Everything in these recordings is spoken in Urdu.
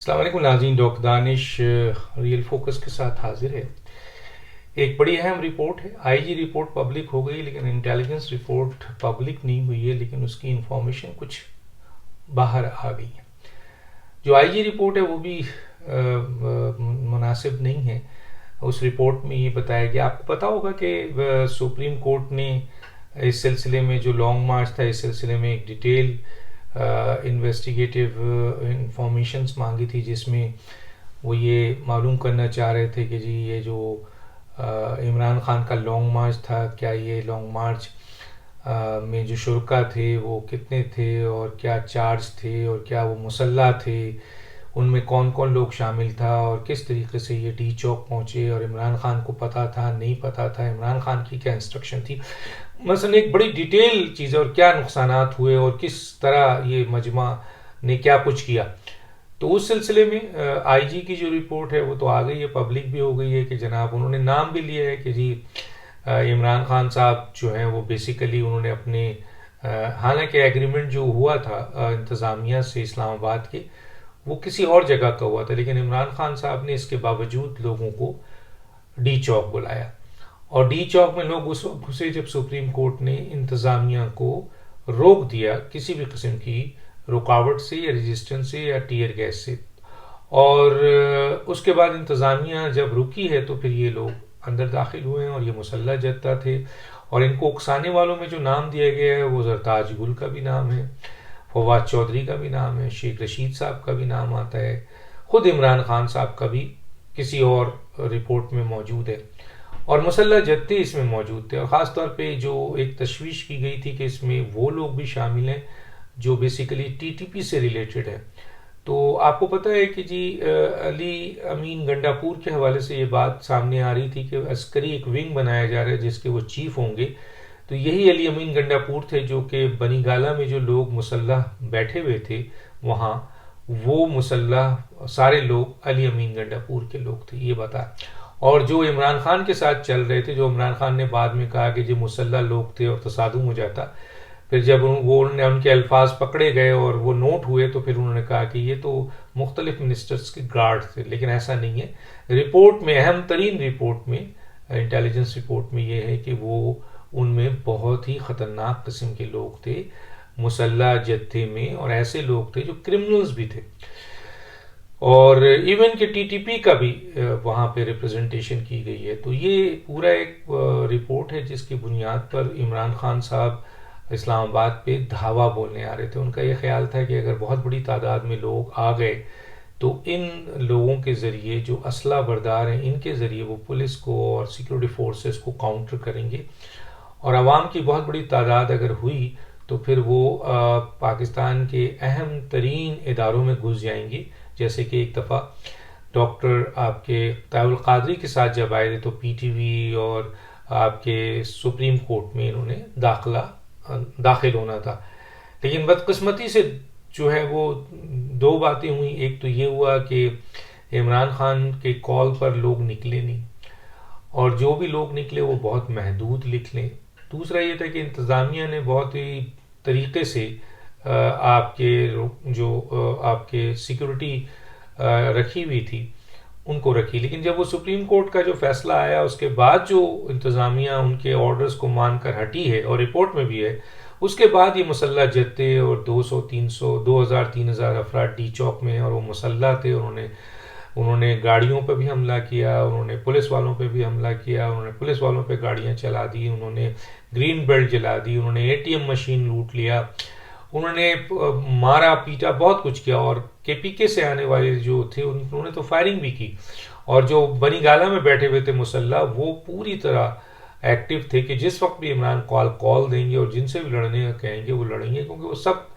السلام علیکم ناظرین، ڈاکٹر دانش ریئل فوکس کے ساتھ حاضر ہے۔ ایک بڑی اہم رپورٹ ہے۔ آئی جی رپورٹ پبلک ہو گئی لیکن انٹیلیجنس رپورٹ پبلک نہیں ہوئی ہے، لیکن اس کی انفارمیشن کچھ باہر آ گئی ہے۔ جو آئی جی رپورٹ ہے وہ بھی مناسب نہیں ہے۔ اس رپورٹ میں یہ بتایا گیا، آپ کو پتا ہوگا کہ سپریم کورٹ نے اس سلسلے میں جو لانگ مارچ تھا، اس سلسلے میں ایک ڈیٹیل انویسٹیگیٹو انفارمیشنز مانگی تھی، جس میں وہ یہ معلوم کرنا چاہ رہے تھے کہ جی یہ جو عمران خان کا لانگ مارچ تھا، کیا یہ لانگ مارچ میں جو شرکا تھے وہ کتنے تھے اور کیا چارج تھے اور کیا وہ مسلح تھے، ان میں کون کون لوگ شامل تھا اور کس طریقے سے یہ ڈی چوک پہنچے اور عمران خان کو پتہ تھا نہیں پتہ تھا، عمران خان کی کیا انسٹرکشن تھی، مثلا ایک بڑی ڈیٹیل چیز اور کیا نقصانات ہوئے اور کس طرح یہ مجمع نے کیا کچھ کیا۔ تو اس سلسلے میں آئی جی کی جو رپورٹ ہے وہ تو آ گئی ہے، پبلک بھی ہو گئی ہے کہ جناب انہوں نے نام بھی لیا ہے کہ جی عمران خان صاحب جو ہیں وہ بیسیکلی انہوں نے اپنے حالانکہ ایگریمنٹ جو ہوا تھا انتظامیہ سے اسلام آباد کے، وہ کسی اور جگہ کا ہوا تھا، لیکن عمران خان صاحب نے اس کے باوجود لوگوں کو ڈی چوک بلایا، اور ڈی چوک میں لوگ اس وقت گھسے جب سپریم کورٹ نے انتظامیہ کو روک دیا کسی بھی قسم کی رکاوٹ سے یا رجسٹنس سے یا ٹیئر گیس سے، اور اس کے بعد انتظامیہ جب رکی ہے تو پھر یہ لوگ اندر داخل ہوئے ہیں، اور یہ مسلح جتھا تھے، اور ان کو اکسانے والوں میں جو نام دیا گیا ہے وہ زرتاج گل کا بھی نام ہے، فواد چودھری کا بھی نام ہے، شیخ رشید صاحب کا بھی نام آتا ہے، خود عمران خان صاحب کا بھی کسی اور رپورٹ میں موجود ہے، اور مسلح جتھے اس میں موجود تھے، اور خاص طور پہ جو ایک تشویش کی گئی تھی کہ اس میں وہ لوگ بھی شامل ہیں جو بیسیکلی ٹی ٹی پی سے ریلیٹڈ ہے۔ تو آپ کو پتہ ہے کہ جی علی امین گنڈا پور کے حوالے سے یہ بات سامنے آ رہی تھی کہ عسکری ایک ونگ بنایا جا رہا ہے جس کے وہ چیف ہوں گے، تو یہی علی امین گنڈا پور تھے جو کہ بنی گالہ میں جو لوگ مسلح بیٹھے ہوئے تھے وہاں، وہ مسلح سارے لوگ علی امین گنڈا پور کے لوگ تھے، یہ بتا، اور جو عمران خان کے ساتھ چل رہے تھے، جو عمران خان نے بعد میں کہا کہ جو مسلح لوگ تھے اور تصادم ہو جاتا، پھر جب ان کے الفاظ پکڑے گئے اور وہ نوٹ ہوئے تو پھر انہوں نے کہا کہ یہ تو مختلف منسٹرز کے گارڈ تھے، لیکن ایسا نہیں ہے۔ رپورٹ میں اہم ترین رپورٹ میں انٹیلیجنس رپورٹ میں یہ ہے کہ وہ ان میں بہت ہی خطرناک قسم کے لوگ تھے مسلح جتھے میں، اور ایسے لوگ تھے جو کرمنلز بھی تھے، اور ایون کہ ٹی ٹی پی کا بھی وہاں پہ ریپرزنٹیشن کی گئی ہے۔ تو یہ پورا ایک رپورٹ ہے جس کی بنیاد پر عمران خان صاحب اسلام آباد پہ دھاوا بولنے آ رہے تھے۔ ان کا یہ خیال تھا کہ اگر بہت بڑی تعداد میں لوگ آ گئے تو ان لوگوں کے ذریعے جو اسلحہ بردار ہیں ان کے ذریعے وہ پولیس کو اور سیکورٹی فورسز کو کاؤنٹر کریں گے، اور عوام کی بہت بڑی تعداد اگر ہوئی تو پھر وہ پاکستان کے اہم ترین اداروں میں گھس جائیں گے، جیسے کہ ایک دفعہ ڈاکٹر آپ کے طیب القادری کے ساتھ جب آئے تھے تو پی ٹی وی اور آپ کے سپریم کورٹ میں انہوں نے داخل ہونا تھا، لیکن بدقسمتی سے جو ہے وہ دو باتیں ہوئیں۔ ایک تو یہ ہوا کہ عمران خان کے کال پر لوگ نکلے نہیں، اور جو بھی لوگ نکلے وہ بہت محدود نکلے۔ دوسرا یہ تھا کہ انتظامیہ نے بہت ہی طریقے سے آپ کے جو آپ کے سیکورٹی رکھی ہوئی تھی ان کو رکھی، لیکن جب وہ سپریم کورٹ کا جو فیصلہ آیا اس کے بعد جو انتظامیہ ان کے آرڈرز کو مان کر ہٹی ہے، اور رپورٹ میں بھی ہے، اس کے بعد یہ مسلح جتھے اور 2,000-3,000 افراد ڈی چوک میں ہیں، اور وہ مسلح تھے، انہوں نے گاڑیوں پہ بھی حملہ کیا، انہوں نے پولیس والوں پہ بھی حملہ کیا، انہوں نے پولیس والوں پہ گاڑیاں چلا دی، انہوں نے گرین بیلٹ جلا دی، انہوں نے اے ٹی ایم مشین لوٹ لیا، انہوں نے مارا پیٹا، بہت کچھ کیا، اور کے پی کے سے آنے والے جو تھے انہوں نے تو فائرنگ بھی کی، اور جو بنی گالہ میں بیٹھے ہوئے تھے مسلح وہ پوری طرح ایکٹیو تھے کہ جس وقت بھی عمران کال دیں گے اور جن سے بھی لڑنے کا کہیں گے وہ لڑیں گے، کیونکہ وہ سب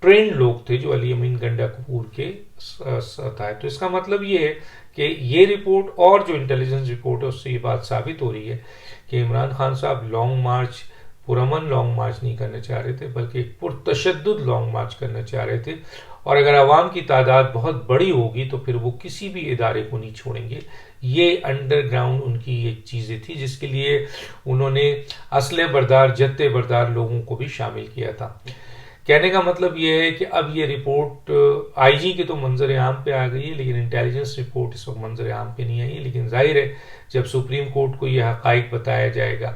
ٹرینڈ لوگ تھے جو علی امین گنڈا پور کے ساتھ آئے۔ تو اس کا مطلب یہ ہے کہ یہ رپورٹ اور جو انٹیلیجنس رپورٹ ہے اس سے یہ بات ثابت ہو رہی ہے کہ عمران خان صاحب لانگ مارچ پرامن لانگ مارچ نہیں کرنا چاہ رہے تھے، بلکہ ایک پرتشدد لانگ مارچ کرنا چاہ رہے تھے، اور اگر عوام کی تعداد بہت بڑی ہوگی تو پھر وہ کسی بھی ادارے کو نہیں چھوڑیں گے۔ یہ انڈر گراؤنڈ ان کی ایک چیزیں تھی جس کے لیے انہوں نے اسلحہ بردار جتھے بردار لوگوں کو بھی شامل کیا تھا۔ کہنے کا مطلب یہ ہے کہ اب یہ رپورٹ آئی جی کے تو منظر عام پہ آ گئی ہے، لیکن انٹیلیجنس رپورٹ اس وقت منظر عام پہ نہیں آئی ہے، لیکن ظاہر ہے جب سپریم کورٹ کو یہ حقائق بتایا جائے گا۔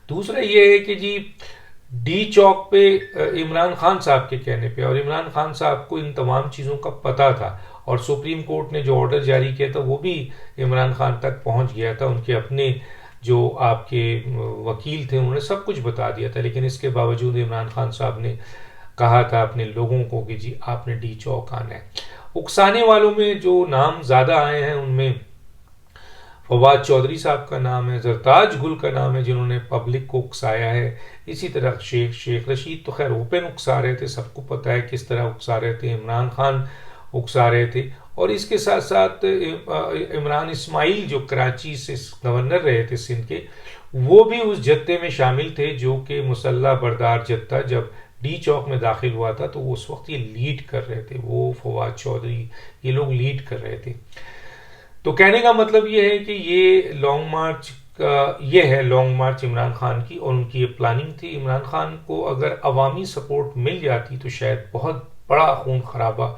دوسرا یہ ہے کہ جی ڈی چوک پہ عمران خان صاحب کے کہنے پہ، اور عمران خان صاحب کو ان تمام چیزوں کا پتہ تھا، اور سپریم کورٹ نے جو آرڈر جاری کیا تھا وہ بھی عمران خان تک پہنچ گیا تھا، ان کے اپنے جو آپ کے وکیل تھے انہوں نے سب کچھ بتا دیا تھا، لیکن اس کے باوجود عمران خان صاحب نے کہا تھا اپنے لوگوں کو کہ جی آپ نے ڈی چوک آنا ہے۔ اکسانے والوں میں جو نام زیادہ آئے ہیں ان میں فواد چودھری صاحب کا نام ہے، زرتاج گل کا نام ہے جنہوں نے پبلک کو اکسایا ہے، اسی طرح شیخ رشید تو خیر اوپن اکسا رہے تھے، سب کو پتہ ہے کس طرح اکسا رہے تھے، عمران خان اکسا رہے تھے، اور اس کے ساتھ ساتھ عمران اسماعیل جو کراچی سے گورنر رہے تھے سندھ کے، وہ بھی اس جتھے میں شامل تھے جو کہ مسلح بردار جتھا جب ڈی چوک میں داخل ہوا تھا تو اس وقت یہ لیڈ کر رہے تھے، وہ فواد چودھری یہ لوگ لیڈ کر رہے تھے۔ تو کہنے کا مطلب یہ ہے کہ یہ لانگ مارچ یہ ہے لانگ مارچ عمران خان کی، اور ان کی یہ پلاننگ تھی۔ عمران خان کو اگر عوامی سپورٹ مل جاتی تو شاید بہت بڑا خون خرابہ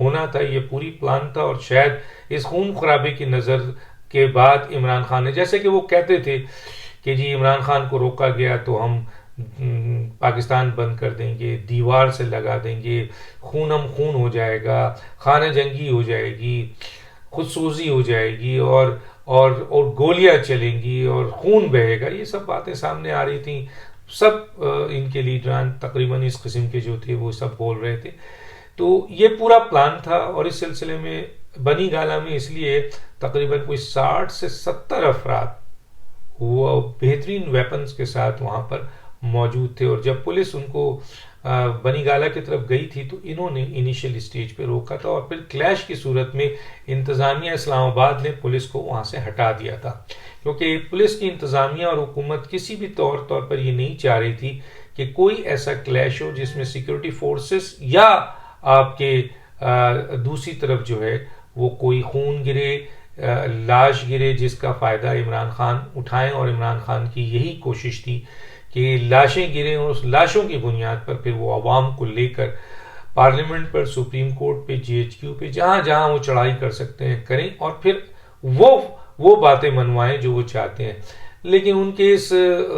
ہونا تھا، یہ پوری پلان تھا، اور شاید اس خون خرابے کی نظر کے بعد عمران خان نے، جیسے کہ وہ کہتے تھے کہ جی عمران خان کو روکا گیا تو ہم پاکستان بند کر دیں گے، دیوار سے لگا دیں گے، خونم خون ہو جائے گا، خانہ جنگی ہو جائے گی، خودسوزی ہو جائے گی، اور گولیاں چلیں گی اور خون بہے گا، یہ سب باتیں سامنے آ رہی تھیں، سب ان کے لیڈران تقریباً اس قسم کے جو تھے وہ سب بول رہے تھے۔ تو یہ پورا پلان تھا، اور اس سلسلے میں بنی گالہ میں اس لیے تقریباً کوئی 60 سے 70 افراد وہ بہترین ویپنز کے ساتھ وہاں پر موجود تھے، اور جب پولیس ان کو بنی گالہ کی طرف گئی تھی تو انہوں نے انیشل اسٹیج پہ روکا تھا، اور پھر کلیش کی صورت میں انتظامیہ اسلام آباد نے پولیس کو وہاں سے ہٹا دیا تھا، کیونکہ پولیس کی انتظامیہ اور حکومت کسی بھی طور پر یہ نہیں چاہ رہی تھی کہ کوئی ایسا کلیش ہو جس میں سیکورٹی فورسز یا آپ کے دوسری طرف جو ہے وہ کوئی خون گرے، لاش گرے، جس کا فائدہ عمران خان اٹھائیں، اور عمران خان کی یہی کوشش تھی کہ لاشیں گریں، اور اس لاشوں کی بنیاد پر پھر وہ عوام کو لے کر پارلیمنٹ پر، سپریم کورٹ پہ، جی ایچ کیو پہ، جہاں جہاں وہ چڑھائی کر سکتے ہیں کریں، اور پھر وہ باتیں منوائیں جو وہ چاہتے ہیں۔ لیکن ان کے اس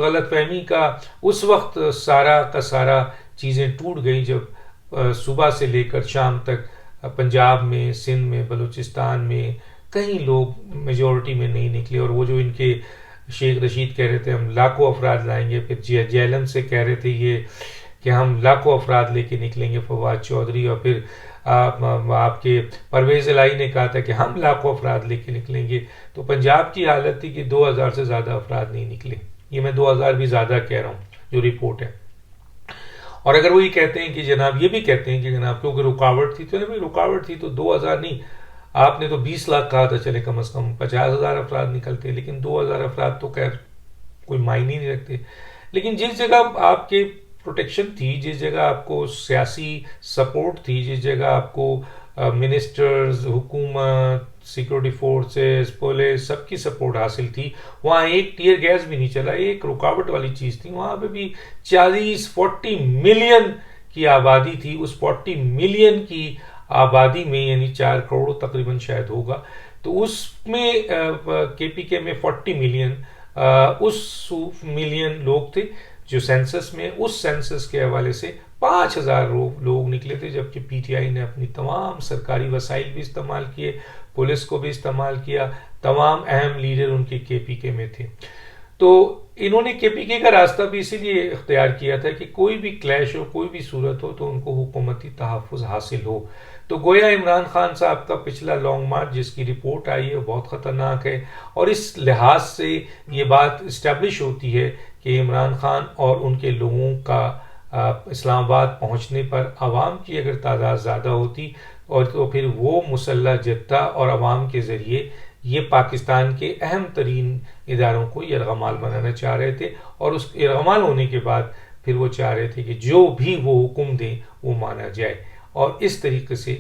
غلط فہمی کا اس وقت سارا کا سارا چیزیں ٹوٹ گئیں جب صبح سے لے کر شام تک پنجاب میں، سندھ میں، بلوچستان میں کہیں لوگ میجورٹی میں نہیں نکلے، اور وہ جو ان کے شیخ رشید کہہ رہے تھے ہم لاکھوں افراد لائیں گے، پھر جیلم سے کہہ رہے تھے یہ کہ ہم لاکھوں افراد لے کے نکلیں گے فواد چودھری، اور پھر آپ کے پرویز الہی نے کہا تھا کہ ہم لاکھوں افراد لے کے نکلیں گے، تو پنجاب کی حالت تھی کہ 2000 سے زیادہ افراد نہیں نکلے، یہ میں 2000 بھی زیادہ کہہ رہا ہوں جو رپورٹ ہے۔ اور اگر وہی کہتے ہیں کہ جناب یہ بھی کہتے ہیں کہ جناب کیونکہ رکاوٹ تھی، تو رکاوٹ تھی تو 2000 نہیں، آپ نے تو 20 لاکھ کہا تھا، چلے کم از کم 50,000 افراد نکلتے، لیکن 2000 افراد تو خیر کوئی معنی نہیں رکھتے۔ لیکن جس جگہ آپ کے پروٹیکشن تھی، جس جگہ آپ کو سیاسی سپورٹ تھی، جس جگہ آپ کو منسٹرز، حکومت، سیکورٹی فورسز، پولیس سب کی سپورٹ حاصل تھی، وہاں ایک ٹیئر گیس بھی نہیں چلا، ایک رکاوٹ والی چیز تھی، وہاں پہ بھی 40 ملین کی آبادی تھی، اس 40 ملین کی آبادی میں یعنی 4 کروڑ تقریباً شاید ہوگا، تو اس میں کے پی کے میں 40 ملین اس ملین لوگ تھے جو سینسس میں، اس سینسس کے حوالے سے 5000 لوگ نکلے تھے، جبکہ پی ٹی آئی نے اپنی تمام سرکاری وسائل بھی استعمال کیے، پولیس کو بھی استعمال کیا، تمام اہم لیڈر ان کے کے پی کے میں تھے۔ تو انہوں نے کے پی کے کا راستہ بھی اسی لیے اختیار کیا تھا کہ کوئی بھی کلیش ہو، کوئی بھی صورت ہو تو ان کو حکومتی تحفظ حاصل ہو۔ تو گویا عمران خان صاحب کا پچھلا لانگ مارچ جس کی رپورٹ آئی ہے بہت خطرناک ہے، اور اس لحاظ سے یہ بات اسٹیبلش ہوتی ہے کہ عمران خان اور ان کے لوگوں کا اسلام آباد پہنچنے پر عوام کی اگر تعداد زیادہ ہوتی، اور تو پھر وہ مسلح جتھا اور عوام کے ذریعے یہ پاکستان کے اہم ترین اداروں کو یرغمال بنانا چاہ رہے تھے، اور اس یرغمال ہونے کے بعد پھر وہ چاہ رہے تھے کہ جو بھی وہ حکم دیں وہ مانا جائے، اور اس طریقے سے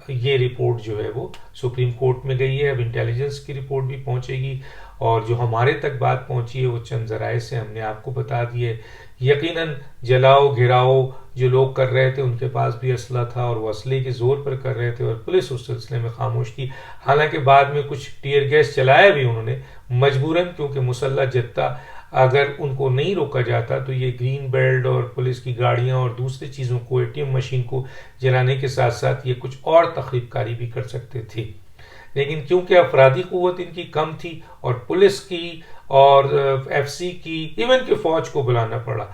یہ رپورٹ جو ہے وہ سپریم کورٹ میں گئی ہے۔ اب انٹیلیجنس کی رپورٹ بھی پہنچے گی، اور جو ہمارے تک بات پہنچی ہے وہ چند ذرائع سے ہم نے آپ کو بتا دی ہے۔ یقیناً جلاؤ گھراؤ جو لوگ کر رہے تھے ان کے پاس بھی اسلحہ تھا اور وہ اسلحے کے زور پر کر رہے تھے اور پولیس اس سلسلے میں خاموش تھی. حالانکہ بعد میں کچھ ٹیئر گیس چلایا بھی انہوں نے مجبوراً, کیونکہ مسلح جتھا اگر ان کو نہیں روکا جاتا تو یہ گرین بیلٹ اور پولیس کی گاڑیاں اور دوسری چیزوں کو اے ٹی ایم مشین کو جلانے کے ساتھ ساتھ یہ کچھ اور تخریب کاری بھی کر سکتے تھے. لیکن کیونکہ افرادی قوت ان کی کم تھی اور پولیس کی اور ایف سی کی, ایون کہ فوج کو بلانا پڑا,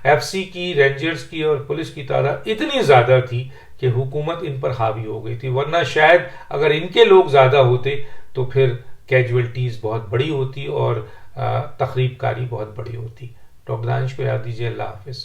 ایف سی کی, رینجرز کی اور پولیس کی تعداد اتنی زیادہ تھی کہ حکومت ان پر حاوی ہو گئی تھی. ورنہ شاید اگر ان کے لوگ زیادہ ہوتے تو پھر کیجویلٹیز بہت بڑی ہوتی اور تخریب کاری بہت بڑی ہوتی. ڈاکٹر دانش کو یاد دیجیے. اللہ حافظ.